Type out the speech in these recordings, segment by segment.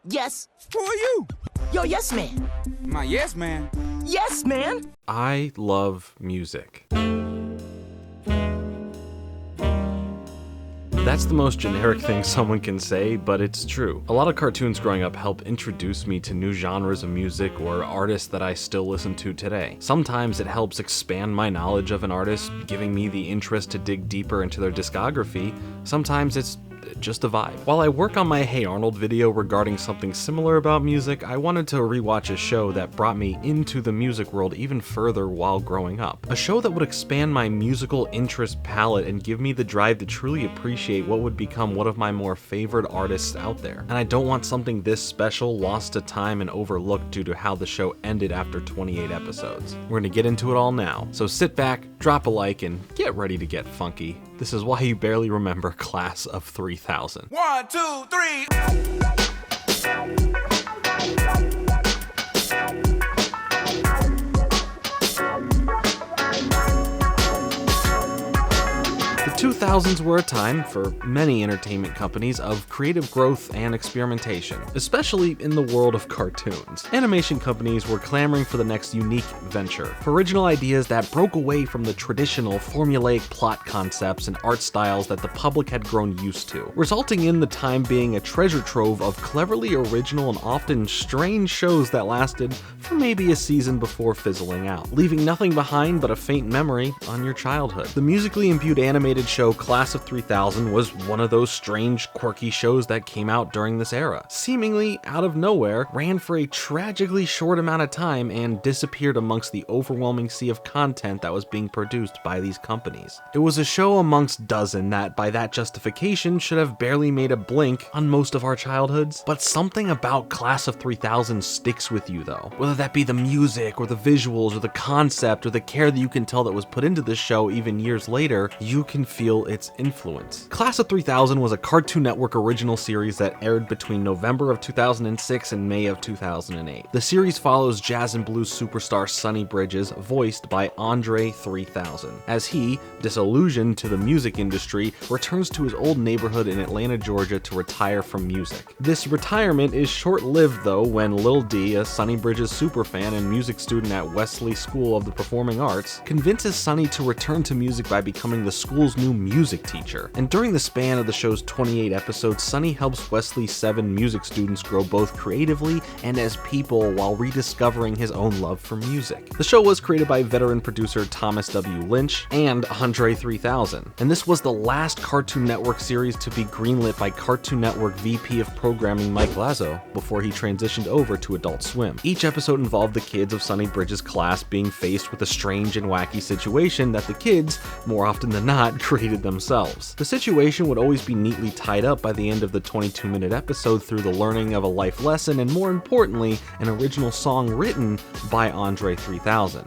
Yes. Who are you? Yo, yes, man. My yes man. Yes, man. I love music. That's the most generic thing someone can say, but it's true. A lot of cartoons growing up help introduce me to new genres of music or artists that I still listen to today. Sometimes it helps expand my knowledge of an artist, giving me the interest to dig deeper into their discography. Sometimes it's just a vibe. While I work on my Hey Arnold video regarding something similar about music, I wanted to rewatch a show that brought me into the music world even further while growing up. A show that would expand my musical interest palette and give me the drive to truly appreciate what would become one of my more favorite artists out there. And I don't want something this special lost to time and overlooked due to how the show ended after 28 episodes. We're gonna get into it all now, so sit back, drop a like, and get ready to get funky. This is why you barely remember Class of 3000. 1, 2, 3. The 2000s were a time, for many entertainment companies, of creative growth and experimentation, especially in the world of cartoons. Animation companies were clamoring for the next unique venture, for original ideas that broke away from the traditional formulaic plot concepts and art styles that the public had grown used to, resulting in the time being a treasure trove of cleverly original and often strange shows that lasted for maybe a season before fizzling out, leaving nothing behind but a faint memory on your childhood. The musically imbued animated show Class of 3000 was one of those strange, quirky shows that came out during this era. Seemingly out of nowhere, ran for a tragically short amount of time and disappeared amongst the overwhelming sea of content that was being produced by these companies. It was a show amongst dozen that, by that justification, should have barely made a blink on most of our childhoods. But something about Class of 3000 sticks with you though. Whether that be the music, or the visuals, or the concept, or the care that you can tell that was put into the show even years later, you can feel its influence. Class of 3000 was a Cartoon Network original series that aired between November of 2006 and May of 2008. The series follows jazz and blues superstar Sonny Bridges, voiced by Andre 3000, as he, disillusioned to the music industry, returns to his old neighborhood in Atlanta, Georgia to retire from music. This retirement is short-lived though, when Lil D, a Sonny Bridges superfan and music student at Wesley School of the Performing Arts, convinces Sonny to return to music by becoming the school's new music teacher. And during the span of the show's 28 episodes, Sonny helps Wesley's 7 music students grow both creatively and as people while rediscovering his own love for music. The show was created by veteran producer Thomas W. Lynch and Andre 3000, and this was the last Cartoon Network series to be greenlit by Cartoon Network VP of Programming Mike Lazo before he transitioned over to Adult Swim. Each episode involved the kids of Sonny Bridges' class being faced with a strange and wacky situation that the kids, more often than not, created themselves. The situation would always be neatly tied up by the end of the 22-minute episode through the learning of a life lesson and, more importantly, an original song written by Andre 3000.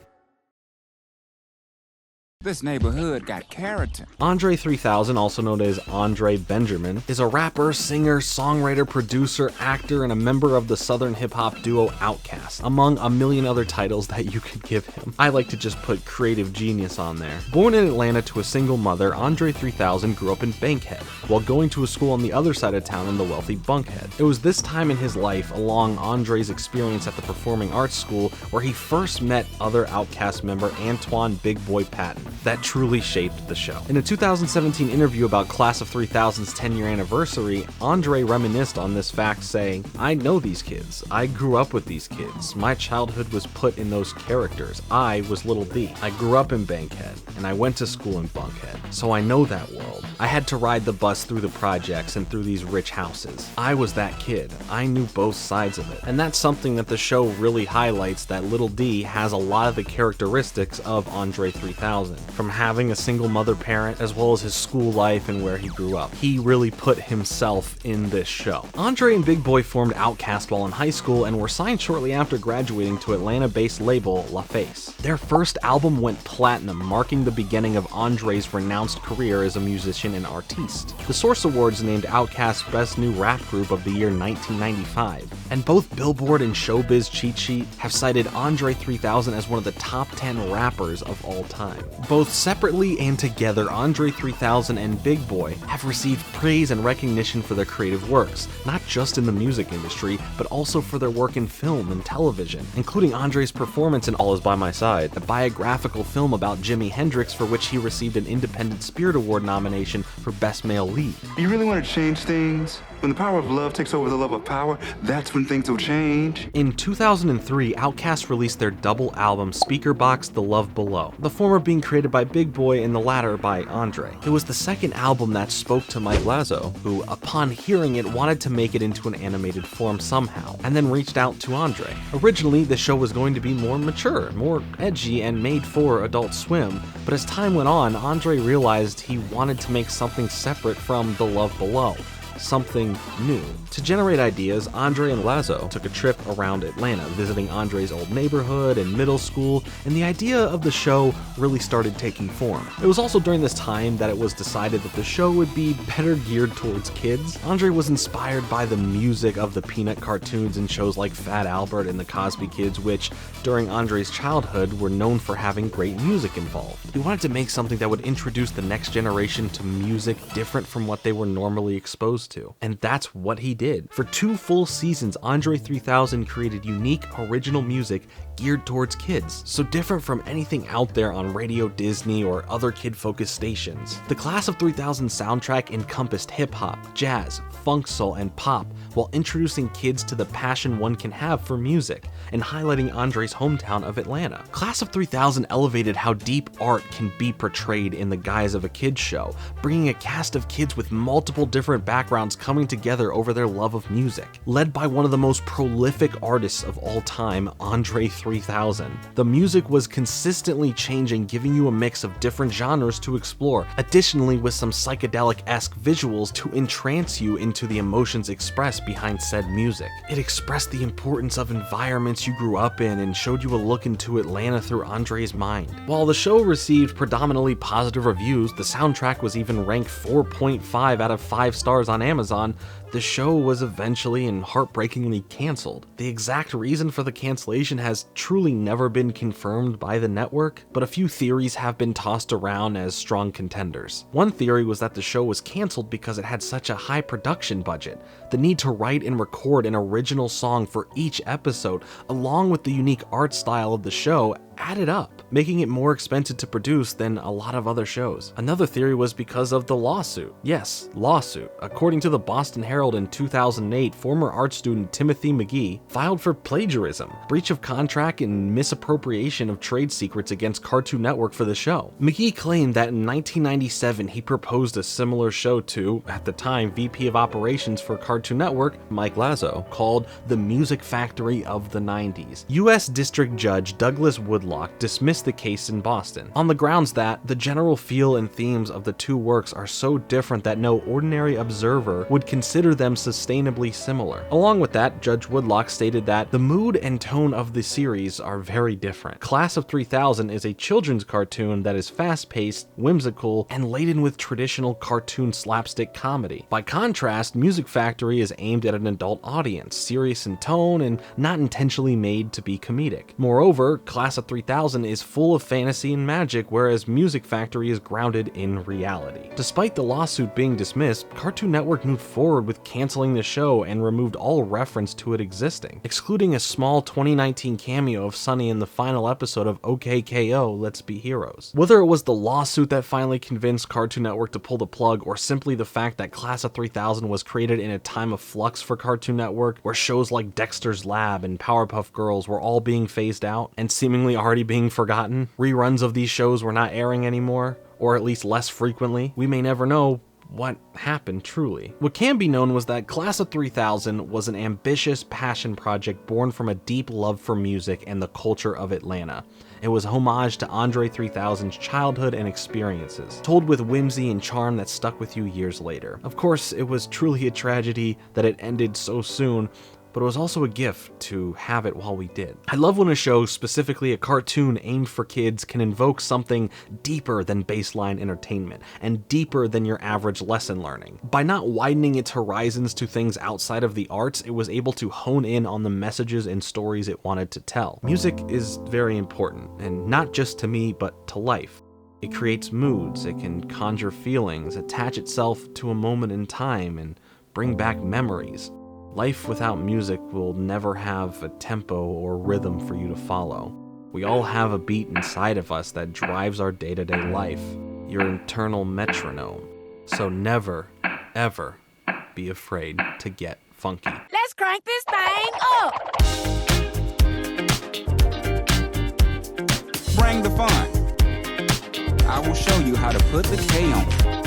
This neighborhood got character. Andre 3000, also known as Andre Benjamin, is a rapper, singer, songwriter, producer, actor, and a member of the southern hip-hop duo Outkast, among a million other titles that you could give him. I like to just put creative genius on there. Born in Atlanta to a single mother, Andre 3000 grew up in Bankhead, while going to a school on the other side of town in the wealthy Bunkhead. It was this time in his life, along Andre's experience at the Performing Arts School, where he first met other Outkast member Antoine Big Boy Patton, that truly shaped the show. In a 2017 interview about Class of 3000's 10-year anniversary, Andre reminisced on this fact, saying, "I know these kids. I grew up with these kids. My childhood was put in those characters. I was Little D. I grew up in Bankhead, and I went to school in Bunkhead, so I know that world. I had to ride the bus through the projects and through these rich houses. I was that kid. I knew both sides of it." And that's something that the show really highlights, that Little D has a lot of the characteristics of Andre 3000. From having a single mother parent, as well as his school life and where he grew up. He really put himself in this show. Andre and Big Boy formed Outkast while in high school and were signed shortly after graduating to Atlanta-based label LaFace. Their first album went platinum, marking the beginning of Andre's renounced career as a musician and artiste. The Source Awards named Outkast Best New Rap Group of the year 1995, and both Billboard and Showbiz Cheat Sheet have cited Andre 3000 as one of the top 10 rappers of all time. Both separately and together, Andre 3000 and Big Boy have received praise and recognition for their creative works, not just in the music industry, but also for their work in film and television, including Andre's performance in All Is By My Side, a biographical film about Jimi Hendrix for which he received an Independent Spirit Award nomination for Best Male Lead. You really want to change things? When the power of love takes over the love of power, that's when things will change. In 2003, Outkast released their double album Speaker Box: The Love Below, the former being created by Big Boy and the latter by Andre. It was the second album that spoke to Mike Lazo, who, upon hearing it, wanted to make it into an animated form somehow, and then reached out to Andre. Originally, the show was going to be more mature, more edgy, and made for Adult Swim, but as time went on, Andre realized he wanted to make something separate from The Love Below. Something new. To generate ideas, Andre and Lazo took a trip around Atlanta, visiting Andre's old neighborhood and middle school, and the idea of the show really started taking form. It was also during this time that it was decided that the show would be better geared towards kids. Andre was inspired by the music of the Peanut cartoons and shows like Fat Albert and the Cosby Kids, which, during Andre's childhood, were known for having great music involved. He wanted to make something that would introduce the next generation to music different from what they were normally exposed to. And that's what he did. For 2 full seasons, Andre 3000 created unique, original music geared towards kids, so different from anything out there on Radio Disney or other kid-focused stations. The Class of 3000 soundtrack encompassed hip-hop, jazz, funk soul, and pop, while introducing kids to the passion one can have for music, and highlighting Andre's hometown of Atlanta. Class of 3000 elevated how deep art can be portrayed in the guise of a kids show, bringing a cast of kids with multiple different backgrounds coming together over their love of music. Led by one of the most prolific artists of all time, Andre 3000. The music was consistently changing, giving you a mix of different genres to explore, additionally with some psychedelic-esque visuals to entrance you into the emotions expressed behind said music. It expressed the importance of environments you grew up in and showed you a look into Atlanta through Andre's mind. While the show received predominantly positive reviews, the soundtrack was even ranked 4.5 out of 5 stars on Amazon. The show was eventually and heartbreakingly canceled. The exact reason for the cancellation has truly never been confirmed by the network, but a few theories have been tossed around as strong contenders. One theory was that the show was canceled because it had such a high production budget. The need to write and record an original song for each episode, along with the unique art style of the show, added up, making it more expensive to produce than a lot of other shows. Another theory was because of the lawsuit. Yes, lawsuit. According to the Boston Herald in 2008, former art student Timothy McGee filed for plagiarism, breach of contract, and misappropriation of trade secrets against Cartoon Network for the show. McGee claimed that in 1997 he proposed a similar show to, at the time, VP of Operations for Cartoon Network, Mike Lazo, called The Music Factory of the 90s. U.S. District Judge Douglas Woodlock dismissed the case in Boston, on the grounds that the general feel and themes of the two works are so different that no ordinary observer would consider them sustainably similar. Along with that, Judge Woodlock stated that the mood and tone of the series are very different. Class of 3000 is a children's cartoon that is fast-paced, whimsical, and laden with traditional cartoon slapstick comedy. By contrast, Music Factory is aimed at an adult audience, serious in tone and not intentionally made to be comedic. Moreover, Class of 3000 is full of fantasy and magic, whereas Music Factory is grounded in reality. Despite the lawsuit being dismissed, Cartoon Network moved forward with canceling the show and removed all reference to it existing, excluding a small 2019 cameo of Sunny in the final episode of OKKO Let's Be Heroes. Whether it was the lawsuit that finally convinced Cartoon Network to pull the plug, or simply the fact that Class of 3000 was created in a time of flux for Cartoon Network, where shows like Dexter's Lab and Powerpuff Girls were all being phased out and seemingly already being forgotten, reruns of these shows were not airing anymore, or at least less frequently, we may never know what happened truly. What can be known was that Class of 3000 was an ambitious passion project born from a deep love for music and the culture of Atlanta. It was a homage to Andre 3000's childhood and experiences, told with whimsy and charm that stuck with you years later. Of course, it was truly a tragedy that it ended so soon, but it was also a gift to have it while we did. I love when a show, specifically a cartoon aimed for kids, can invoke something deeper than baseline entertainment and deeper than your average lesson learning. By not widening its horizons to things outside of the arts, it was able to hone in on the messages and stories it wanted to tell. Music is very important, and not just to me, but to life. It creates moods, it can conjure feelings, attach itself to a moment in time, and bring back memories. Life without music will never have a tempo or rhythm for you to follow. We all have a beat inside of us that drives our day-to-day life, your internal metronome. So never, ever be afraid to get funky. Let's crank this thing up. Bring the fun. I will show you how to put the K on.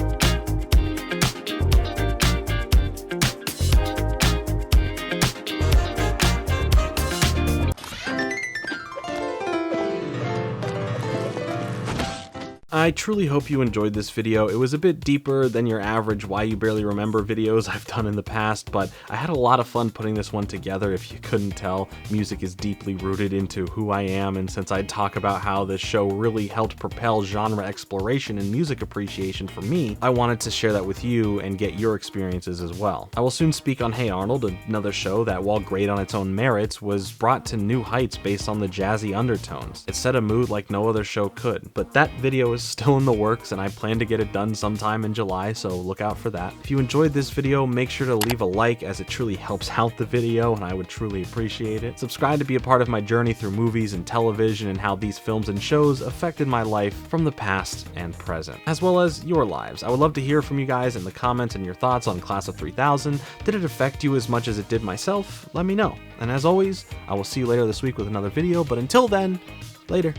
I truly hope you enjoyed this video. It was a bit deeper than your average Why You Barely Remember videos I've done in the past, but I had a lot of fun putting this one together. If you couldn't tell, music is deeply rooted into who I am, and since I talk about how this show really helped propel genre exploration and music appreciation for me, I wanted to share that with you and get your experiences as well. I will soon speak on Hey Arnold, another show that, while great on its own merits, was brought to new heights based on the jazzy undertones. It set a mood like no other show could, but that video is still in the works and I plan to get it done sometime in July, so look out for that. If you enjoyed this video, make sure to leave a like, as it truly helps out the video and I would truly appreciate it. Subscribe to be a part of my journey through movies and television and how these films and shows affected my life from the past and present, as well as your lives. I would love to hear from you guys in the comments and your thoughts on Class of 3000. Did it affect you as much as it did myself? Let me know. And as always, I will see you later this week with another video, but until then, later.